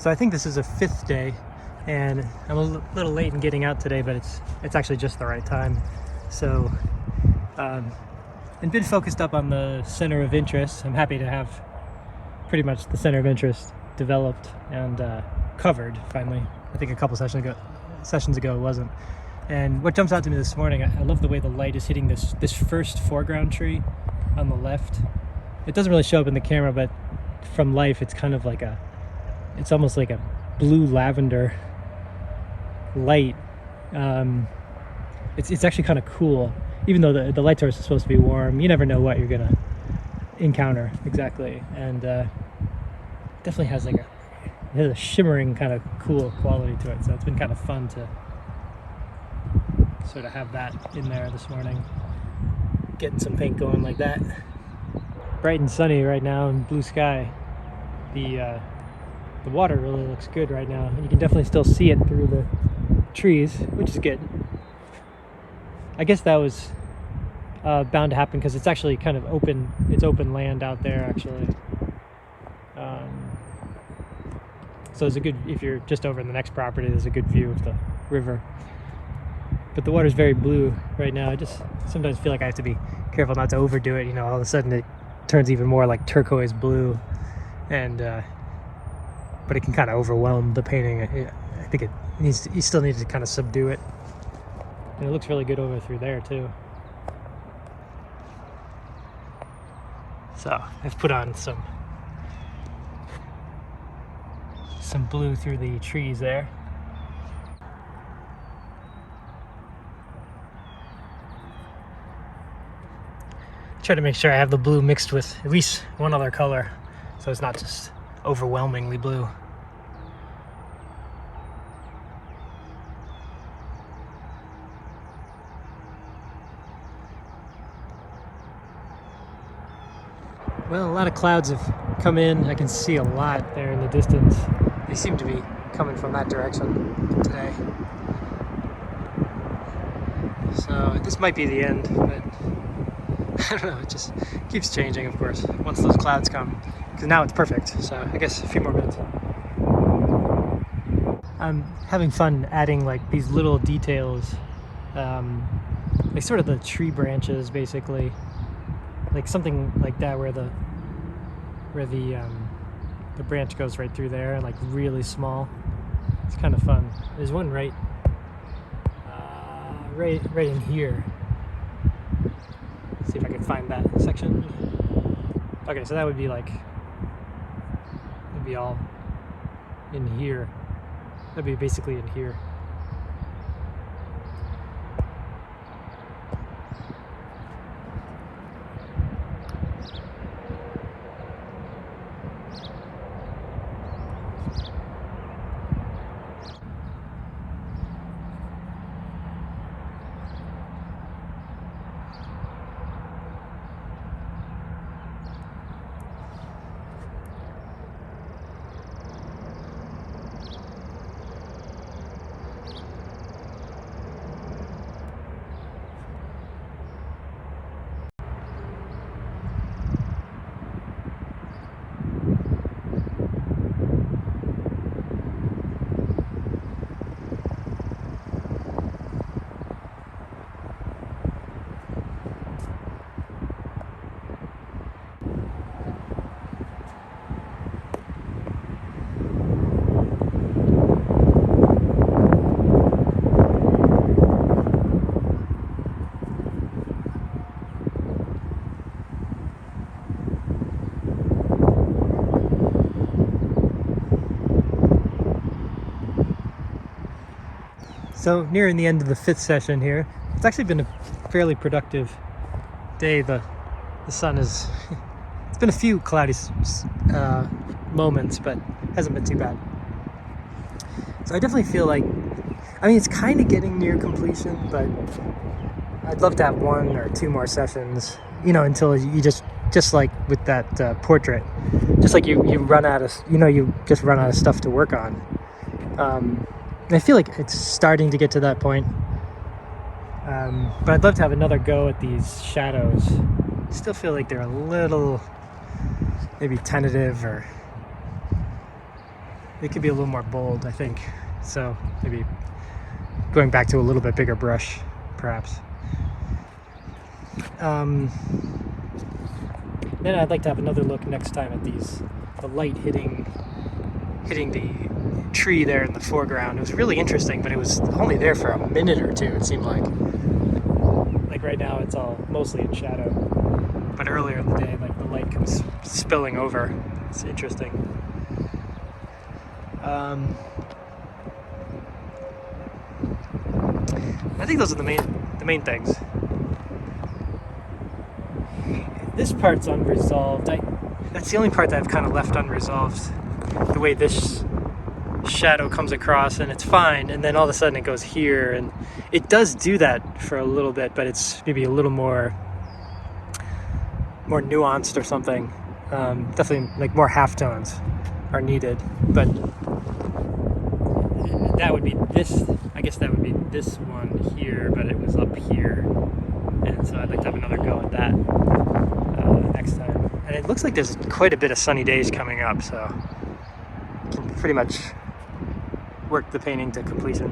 So I think this is a 5th day, and I'm a little late in getting out today, but it's actually just the right time. So and been focused up on the center of interest. I'm happy to have pretty much the center of interest developed and covered finally. I think a couple sessions ago it wasn't. And what jumps out to me this morning, I love the way the light is hitting this first foreground tree on the left. It doesn't really show up in the camera, but from life it's kind of like it's almost like a blue lavender light. It's actually kind of cool, even though the light source is supposed to be warm. You never know what you're gonna encounter exactly, and definitely has it has a shimmering kind of cool quality to it. So it's been kind of fun to sort of have that in there this morning, getting some paint going like that. Bright and sunny right now and blue sky. The water really looks good right now. You can definitely still see it through the trees, which is good. I guess that was bound to happen because it's actually kind of open. It's open land out there actually. So it's a good, if you're just over in the next property, there's a good view of the river. But the water's very blue right now. I just sometimes feel like I have to be careful not to overdo it. You know, all of a sudden it turns even more like turquoise blue, and but it can kind of overwhelm the painting. I think you still need to kind of subdue it. And it looks really good over through there too. So I've put on some blue through the trees there. Try to make sure I have the blue mixed with at least one other color, so it's not just overwhelmingly blue. Well, a lot of clouds have come in. I can see a lot there in the distance. They seem to be coming from that direction today. So this might be the end, but I don't know, it just keeps changing, of course, once those clouds come, because now it's perfect. So I guess a few more minutes. I'm having fun adding like these little details, like sort of the tree branches basically, like something like that where the branch goes right through there, like really small. It's kind of fun. There's one right in here. Let's see if I can find that section. Okay, so that would be like, it'd be all in here. That'd be basically in here. So nearing the end of the 5th session here. It's actually been a fairly productive day. The sun is, it's been a few cloudy moments, but hasn't been too bad. So I definitely feel like, I mean, it's kind of getting near completion, but I'd love to have 1 or 2 more sessions, you know, until you just like with that portrait, just like you run out of, you just run out of stuff to work on. And I feel like it's starting to get to that point. But I'd love to have another go at these shadows. Still feel like they're a little maybe tentative, or it could be a little more bold, I think. So maybe going back to a little bit bigger brush, perhaps. Then I'd like to have another look next time at the light hitting the tree there in the foreground. It was really interesting, but it was only there for a minute or two, it seemed like. Like right now it's all mostly in shadow, but earlier in the day, like the light comes spilling over. It's interesting. I think those are the main things. This part's unresolved. That's the only part that I've kind of left unresolved. The way this shadow comes across, and it's fine, and then all of a sudden it goes here, and it does do that for a little bit, but it's maybe a little more nuanced or something. Definitely like more halftones are needed, but that would be this, I guess that would be this one here, but it was up here, and so I'd like to have another go at that next time. And it looks like there's quite a bit of sunny days coming up, so I can pretty much work the painting to completion.